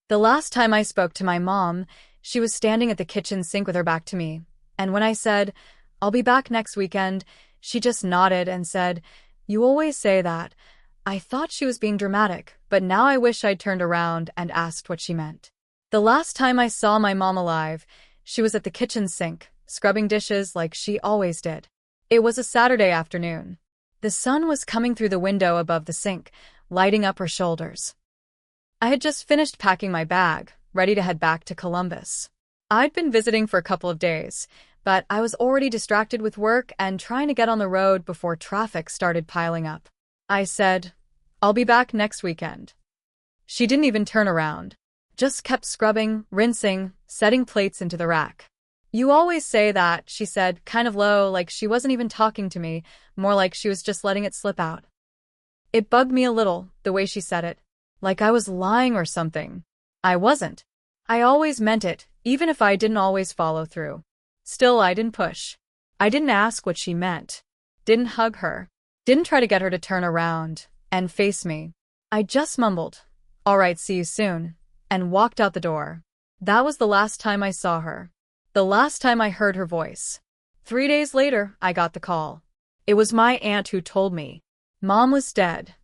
The last time I spoke to my mom, she was standing at the kitchen sink with her back to me. And when I said, "I'll be back next weekend," she just nodded and said, "You always say that." I thought she was being dramatic, but now I wish I'd turned around and asked what she meant. The last time I saw my mom alive, she was at the kitchen sink, scrubbing dishes like she always did. It was a Saturday afternoon. The sun was coming through the window above the sink, lighting up her shoulders. I had just finished packing my bag, ready to head back to Columbus. I'd been visiting for a couple of days, but I was already distracted with work and trying to get on the road before traffic started piling up. I said, "I'll be back next weekend." She didn't even turn around, just kept scrubbing, rinsing, setting plates into the rack. "You always say that," she said, kind of low, like she wasn't even talking to me, more like she was just letting it slip out. It bugged me a little, the way she said it, like I was lying or something. I wasn't. I always meant it, even if I didn't always follow through. Still, I didn't push. I didn't ask what she meant. Didn't hug her. Didn't try to get her to turn around and face me. I just mumbled, "All right, see you soon," and walked out the door. That was the last time I saw her. The last time I heard her voice. 3 days later, I got the call. It was my aunt who told me. Mom was dead.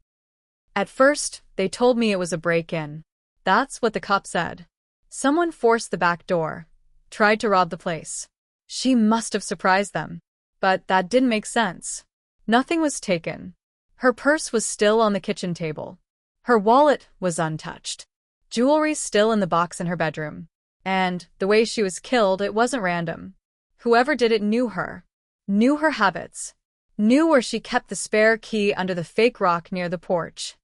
At first, they told me it was a break-in. That's what the cop said. Someone forced the back door. Tried to rob the place. She must have surprised them. But that didn't make sense. Nothing was taken. Her purse was still on the kitchen table. Her wallet was untouched. Jewelry still in the box in her bedroom. And, the way she was killed, it wasn't random. Whoever did it knew her. Knew her habits. Knew where she kept the spare key under the fake rock near the porch.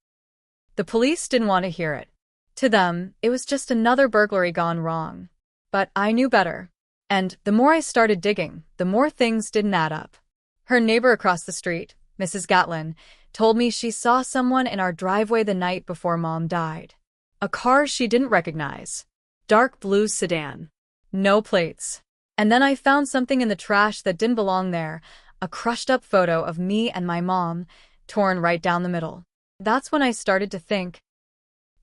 The police didn't want to hear it. To them, it was just another burglary gone wrong. But I knew better. And the more I started digging, the more things didn't add up. Her neighbor across the street, Mrs. Gatlin, told me she saw someone in our driveway the night before Mom died. A car she didn't recognize. Dark blue sedan. No plates. And then I found something in the trash that didn't belong there, a crushed-up photo of me and my mom, torn right down the middle. That's when I started to think.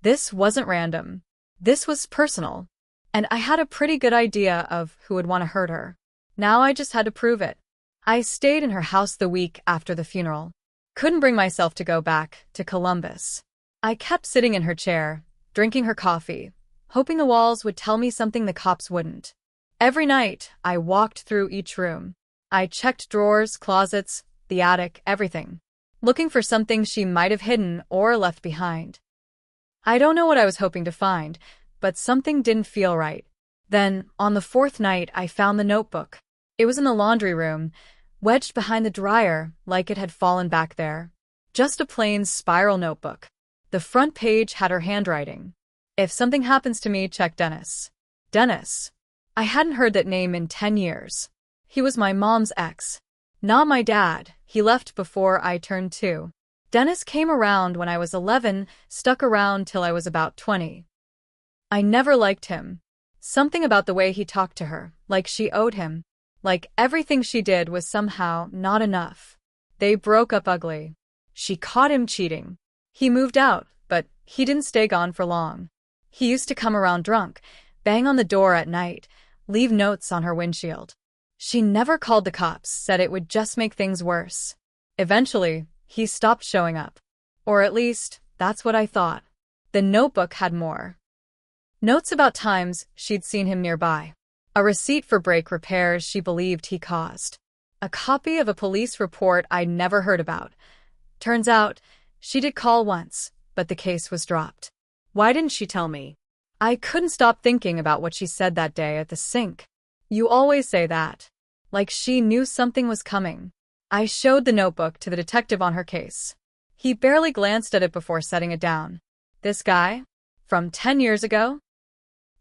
This wasn't random. This was personal. And I had a pretty good idea of who would want to hurt her. Now I just had to prove it. I stayed in her house the week after the funeral. Couldn't bring myself to go back to Columbus. I kept sitting in her chair, drinking her coffee, hoping the walls would tell me something the cops wouldn't. Every night, I walked through each room. I checked drawers, closets, the attic, everything, looking for something she might have hidden or left behind. I don't know what I was hoping to find, but something didn't feel right. Then, on the 4th night, I found the notebook. It was in the laundry room, wedged behind the dryer, like it had fallen back there. Just a plain spiral notebook. The front page had her handwriting. "If something happens to me, check Dennis." Dennis. I hadn't heard that name in 10 years. He was my mom's ex. Not my dad. He left before I turned 2. Dennis came around when I was 11, stuck around till I was about 20. I never liked him. Something about the way he talked to her, like she owed him. Like everything she did was somehow not enough. They broke up ugly. She caught him cheating. He moved out, but he didn't stay gone for long. He used to come around drunk, bang on the door at night, leave notes on her windshield. She never called the cops, said it would just make things worse. Eventually, he stopped showing up. Or at least, that's what I thought. The notebook had more. Notes about times she'd seen him nearby. A receipt for brake repairs she believed he caused. A copy of a police report I'd never heard about. Turns out, she did call once, but the case was dropped. Why didn't she tell me? I couldn't stop thinking about what she said that day at the sink. "You always say that." Like she knew something was coming. I showed the notebook to the detective on her case. He barely glanced at it before setting it down. "This guy? From 10 years ago?"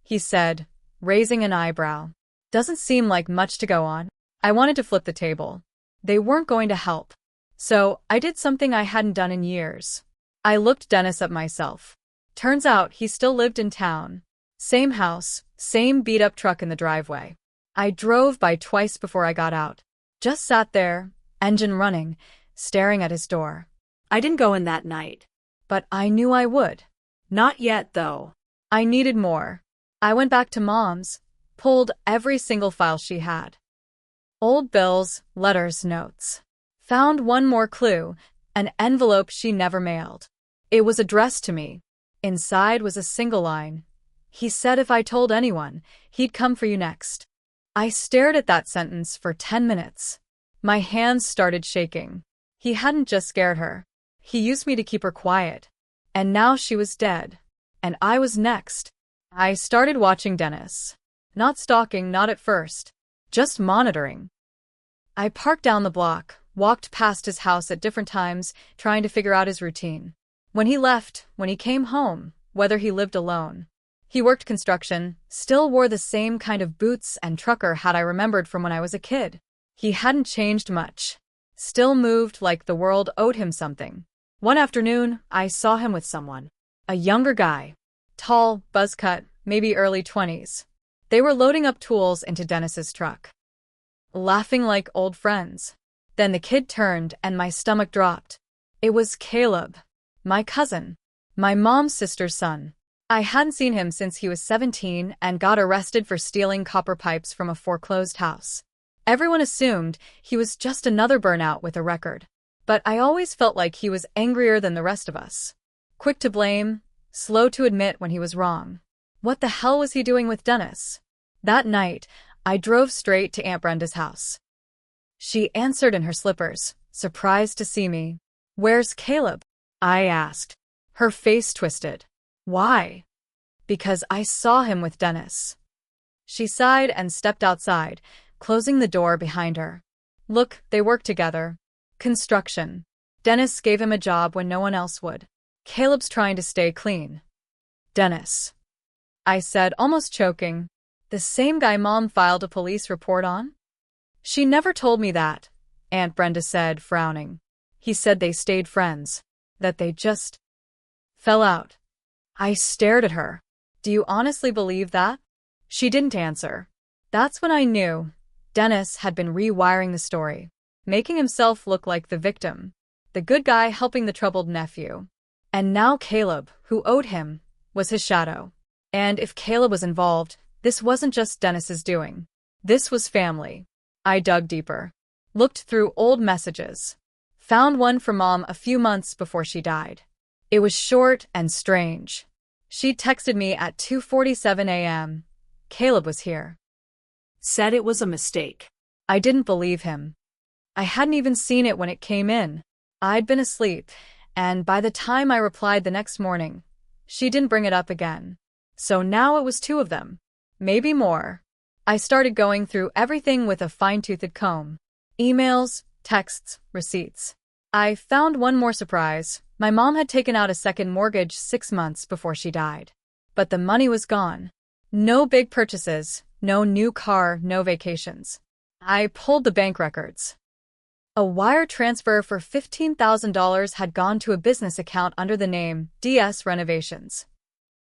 He said, raising an eyebrow. "Doesn't seem like much to go on." I wanted to flip the table. They weren't going to help. So, I did something I hadn't done in years. I looked Dennis up myself. Turns out he still lived in town. Same house, same beat-up truck in the driveway. I drove by twice before I got out. Just sat there, engine running, staring at his door. I didn't go in that night. But I knew I would. Not yet, though. I needed more. I went back to Mom's, pulled every single file she had. Old bills, letters, notes. Found one more clue, an envelope she never mailed. It was addressed to me. Inside was a single line. He said if I told anyone, he'd come for you next. I stared at that sentence for 10 minutes. My hands started shaking. He hadn't just scared her. He used me to keep her quiet. And now she was dead. And I was next. I started watching Dennis. Not stalking, not at first. Just monitoring. I parked down the block, walked past his house at different times, trying to figure out his routine. When he left, when he came home, whether he lived alone. He worked construction, still wore the same kind of boots and trucker hat I remembered from when I was a kid. He hadn't changed much. Still moved like the world owed him something. One afternoon, I saw him with someone. A younger guy. Tall, buzz cut, maybe early 20s. They were loading up tools into Dennis's truck. Laughing like old friends. Then the kid turned and my stomach dropped. It was Caleb. My cousin. My mom's sister's son. I hadn't seen him since he was 17 and got arrested for stealing copper pipes from a foreclosed house. Everyone assumed he was just another burnout with a record. But I always felt like he was angrier than the rest of us. Quick to blame, slow to admit when he was wrong. What the hell was he doing with Dennis? That night, I drove straight to Aunt Brenda's house. She answered in her slippers, surprised to see me. "Where's Caleb?" I asked. Her face twisted. "Why?" "Because I saw him with Dennis." She sighed and stepped outside, closing the door behind her. "Look, they work together. Construction. Dennis gave him a job when no one else would. Caleb's trying to stay clean." "Dennis," I said, almost choking. "The same guy Mom filed a police report on?" "She never told me that," Aunt Brenda said, frowning. "He said they stayed friends. That they just fell out." I stared at her. "Do you honestly believe that?" She didn't answer. That's when I knew Dennis had been rewiring the story, making himself look like the victim, the good guy helping the troubled nephew. And now Caleb, who owed him, was his shadow. And if Caleb was involved, this wasn't just Dennis's doing. This was family. I dug deeper. Looked through old messages. Found one from Mom a few months before she died. It was short and strange. She texted me at 2:47 a.m. Caleb was here. Said it was a mistake. I didn't believe him. I hadn't even seen it when it came in. I'd been asleep, and by the time I replied the next morning, she didn't bring it up again. So now it was two of them. Maybe more. I started going through everything with a fine-toothed comb. Emails, texts, receipts. I found one more surprise. My mom had taken out a second mortgage 6 months before she died. But the money was gone. No big purchases, no new car, no vacations. I pulled the bank records. A wire transfer for $15,000 had gone to a business account under the name DS Renovations.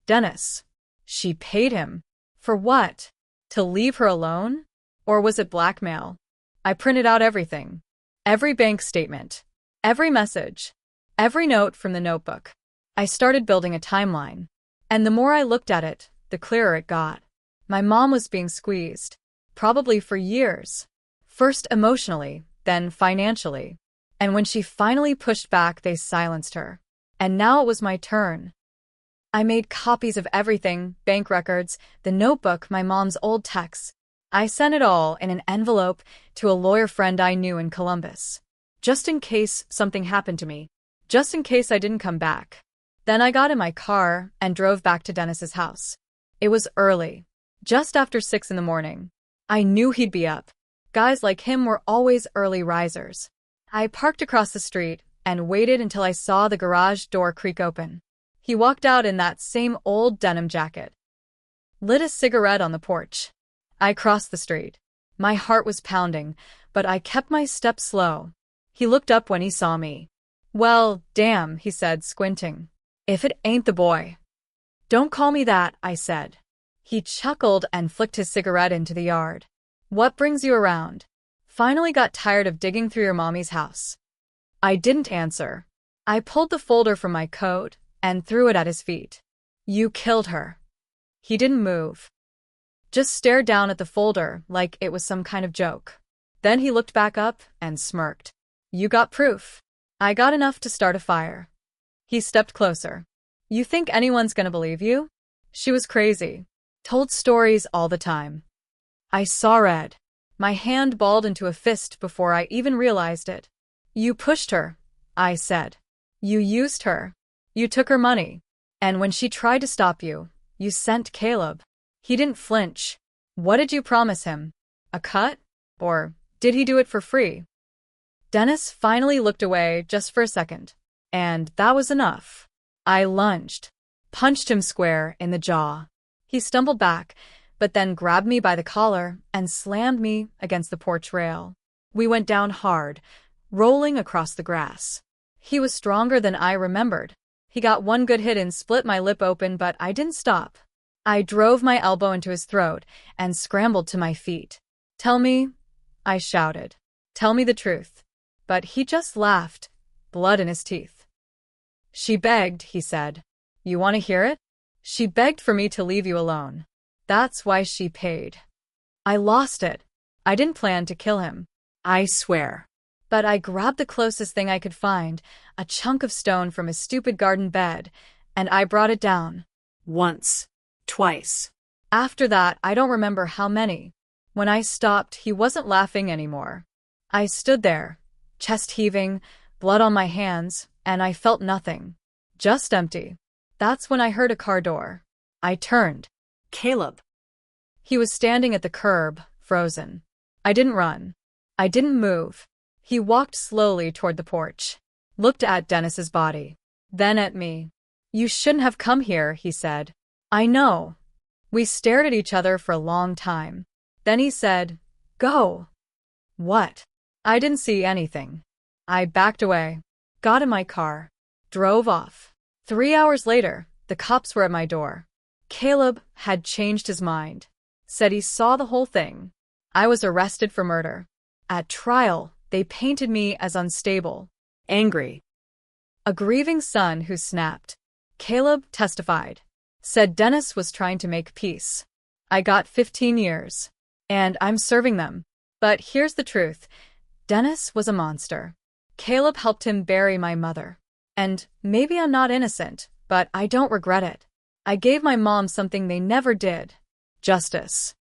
Dennis. She paid him. For what? To leave her alone? Or was it blackmail? I printed out everything. Every bank statement. Every message. Every note from the notebook. I started building a timeline. And the more I looked at it, the clearer it got. My mom was being squeezed. Probably for years. First emotionally, then financially. And when she finally pushed back, they silenced her. And now it was my turn. I made copies of everything, bank records, the notebook, my mom's old texts. I sent it all in an envelope to a lawyer friend I knew in Columbus. Just in case something happened to me. Just in case I didn't come back. Then I got in my car and drove back to Dennis's house. It was early. Just after 6 in the morning. I knew he'd be up. Guys like him were always early risers. I parked across the street and waited until I saw the garage door creak open. He walked out in that same old denim jacket. Lit a cigarette on the porch. I crossed the street. My heart was pounding, but I kept my steps slow. He looked up when he saw me. "Well, damn," he said, squinting. "If it ain't the boy." "Don't call me that," I said. He chuckled and flicked his cigarette into the yard. "What brings you around? Finally got tired of digging through your mommy's house." I didn't answer. I pulled the folder from my coat and threw it at his feet. "You killed her." He didn't move. Just stared down at the folder like it was some kind of joke. Then he looked back up and smirked. You got proof. I got enough to start a fire. He stepped closer. You think anyone's gonna believe you? She was crazy. Told stories all the time. I saw red. My hand balled into a fist before I even realized it. You pushed her, I said. You used her. You took her money. And when she tried to stop you, you sent Caleb. He didn't flinch. What did you promise him? A cut? Or did he do it for free? Dennis finally looked away just for a second. And that was enough. I lunged, punched him square in the jaw. He stumbled back, but then grabbed me by the collar and slammed me against the porch rail. We went down hard, rolling across the grass. He was stronger than I remembered. He got one good hit and split my lip open, but I didn't stop. I drove my elbow into his throat and scrambled to my feet. Tell me, I shouted. Tell me the truth. But he just laughed, blood in his teeth. She begged, he said. You want to hear it? She begged for me to leave you alone. That's why she paid. I lost it. I didn't plan to kill him. I swear. But I grabbed the closest thing I could find, a chunk of stone from his stupid garden bed, and I brought it down. Once. Twice. After that, I don't remember how many. When I stopped, he wasn't laughing anymore. I stood there, chest heaving, blood on my hands, and I felt nothing. Just empty. That's when I heard a car door. I turned. Caleb. He was standing at the curb, frozen. I didn't run. I didn't move. He walked slowly toward the porch, looked at Dennis's body, then at me. You shouldn't have come here, he said. I know. We stared at each other for a long time. Then he said, Go. What? I didn't see anything. I backed away, got in my car, drove off. 3 hours later, the cops were at my door. Caleb had changed his mind, said he saw the whole thing. I was arrested for murder. At trial, they painted me as unstable, angry, a grieving son who snapped. Caleb testified, said Dennis was trying to make peace. I got 15 years, and I'm serving them. But here's the truth. Dennis was a monster. Caleb helped him bury my mother. And maybe I'm not innocent, but I don't regret it. I gave my mom something they never did. Justice.